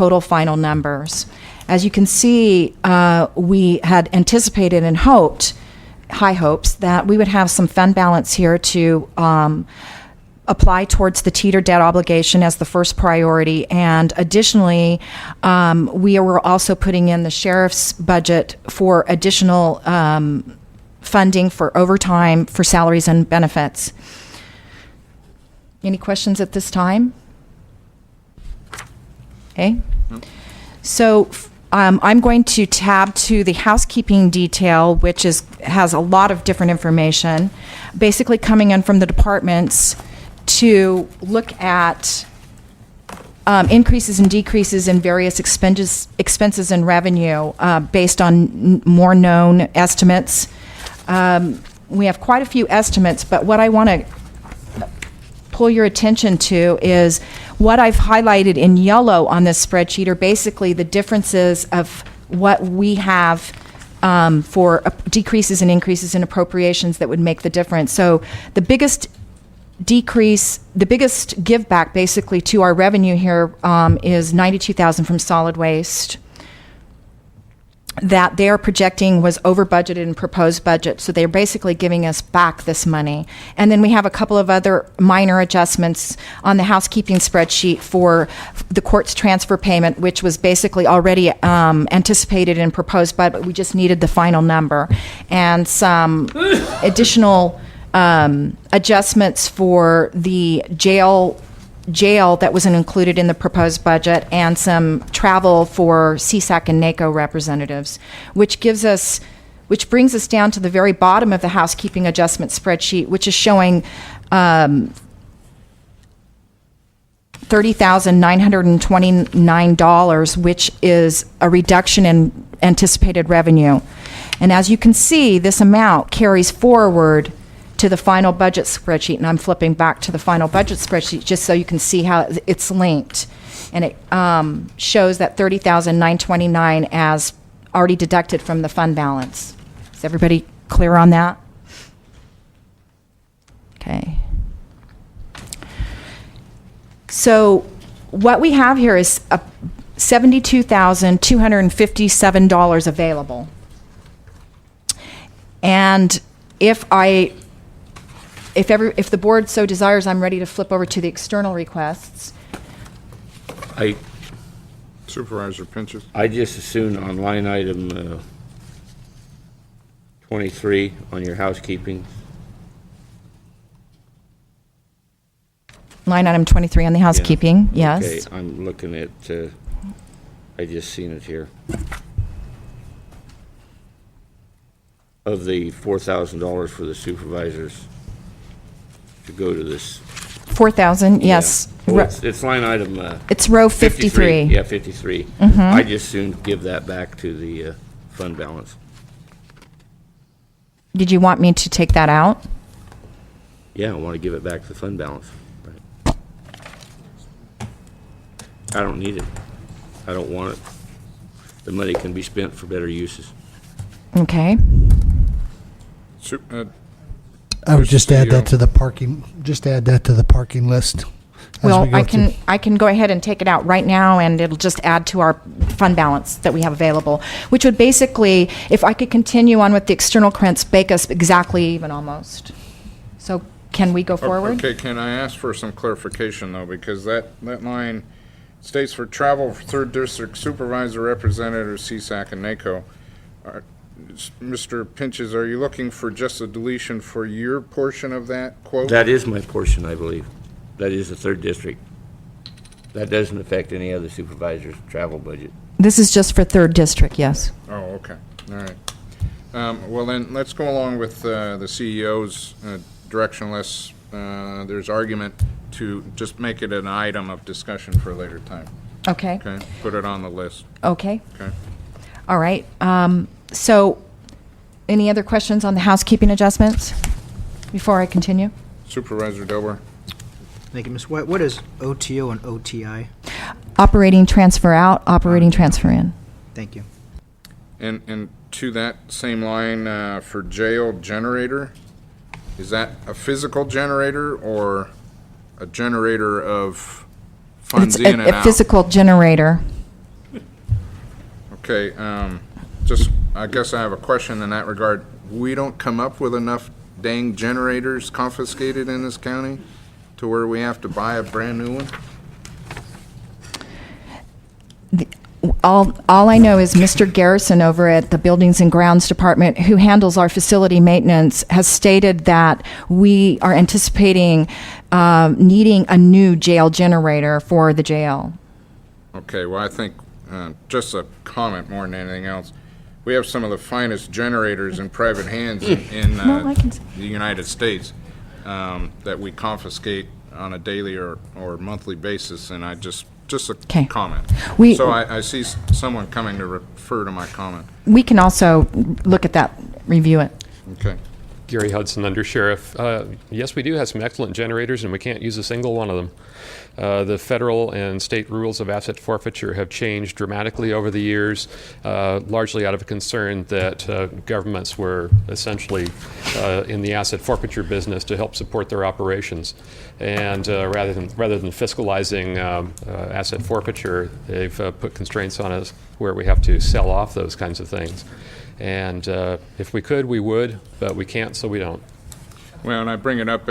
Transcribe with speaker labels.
Speaker 1: total final numbers. As you can see, we had anticipated and hoped, high hopes, that we would have some fund balance here to apply towards the teeter debt obligation as the first priority. And additionally, we were also putting in the sheriff's budget for additional funding for overtime for salaries and benefits. Any questions at this time? Okay. So I'm going to tab to the housekeeping detail, which has a lot of different information, basically coming in from the departments to look at increases and decreases in various expenses and revenue based on more known estimates. We have quite a few estimates, but what I want to pull your attention to is what I've highlighted in yellow on this spreadsheet are basically the differences of what we have for decreases and increases in appropriations that would make the difference. So the biggest decrease, the biggest give back basically to our revenue here is $92,000 from solid waste that they're projecting was over budgeted in proposed budget. So they're basically giving us back this money. And then we have a couple of other minor adjustments on the housekeeping spreadsheet for the court's transfer payment, which was basically already anticipated in proposed budget. We just needed the final number. And some additional adjustments for the jail that wasn't included in the proposed budget, and some travel for CSAC and NACO representatives, which brings us down to the very bottom of the housekeeping adjustment spreadsheet, which is showing $30,929, which is a reduction in anticipated revenue. And as you can see, this amount carries forward to the final budget spreadsheet, and I'm flipping back to the final budget spreadsheet just so you can see how it's linked. And it shows that $30,929 as already deducted from the fund balance. Is everybody clear on that? Okay. So what we have here is $72,257 available. And if the board so desires, I'm ready to flip over to the external requests.
Speaker 2: Supervisor Pinches.
Speaker 3: I just assumed on line item 23 on your housekeeping.
Speaker 1: Line item 23 on the housekeeping, yes.
Speaker 3: Okay, I'm looking at, I just seen it here. Of the $4,000 for the supervisors to go to this.
Speaker 1: 4,000, yes.
Speaker 3: Yeah. Well, it's line item.
Speaker 1: It's row 53.
Speaker 3: Yeah, 53.
Speaker 1: Mm-hmm.
Speaker 3: I just soon give that back to the fund balance.
Speaker 1: Did you want me to take that out?
Speaker 3: Yeah, I want to give it back to the fund balance. Right. I don't need it. I don't want it. The money can be spent for better uses.
Speaker 1: Okay.
Speaker 4: I would just add that to the parking. Just add that to the parking list.
Speaker 1: Well, I can go ahead and take it out right now, and it'll just add to our fund balance that we have available, which would basically, if I could continue on with the external grants, make us exactly even almost. So can we go forward?
Speaker 2: Okay, can I ask for some clarification though, because that line states for travel for third district supervisor representative CSAC and NACO. Mr. Pinches, are you looking for just a deletion for your portion of that quote?
Speaker 3: That is my portion, I believe. That is the third district. That doesn't affect any other supervisor's travel budget.
Speaker 1: This is just for third district, yes.
Speaker 2: Oh, okay. All right. Well, then, let's go along with the CEO's direction, unless there's argument to just make it an item of discussion for a later time.
Speaker 1: Okay.
Speaker 2: Okay? Put it on the list.
Speaker 1: Okay.
Speaker 2: Okay?
Speaker 1: All right. So any other questions on the housekeeping adjustments before I continue?
Speaker 2: Supervisor Dober.
Speaker 5: Thank you, Ms. White. What is OTO and OTI?
Speaker 1: Operating transfer out, operating transfer in.
Speaker 5: Thank you.
Speaker 2: And to that same line, for jail generator, is that a physical generator or a generator of funds
Speaker 1: It's
Speaker 2: in and
Speaker 1: a
Speaker 2: out?
Speaker 1: physical generator.
Speaker 2: Okay, just, I guess I have a question in that regard. We don't come up with enough dang generators confiscated in this county to where we have to buy a brand-new one?
Speaker 1: All I know is Mr. Garrison over at the Buildings and Grounds Department, who handles our facility maintenance, has stated that we are anticipating needing a new jail generator for the jail.
Speaker 2: Okay, well, I think, just a comment more than anything else, we have some of the finest generators in private hands in
Speaker 1: No, I can see.
Speaker 2: the United States that we confiscate on a daily or monthly basis, and I just a
Speaker 1: Okay.
Speaker 2: comment.
Speaker 1: We-
Speaker 2: So I see someone coming to refer to my comment.
Speaker 1: We can also look at that, review it.
Speaker 2: Okay.
Speaker 6: Gary Hudson, Undersheriff. Yes, we do have some excellent generators, and we can't use a single one of them. The federal and state rules of asset forfeiture have changed dramatically over the years, largely out of a concern that governments were essentially in the asset forfeiture business to help support their operations. And rather than fiscalizing asset forfeiture, they've put constraints on us where we have to sell off those kinds of things. And if we could, we would, but we can't, so we don't.
Speaker 2: Well, and I bring it up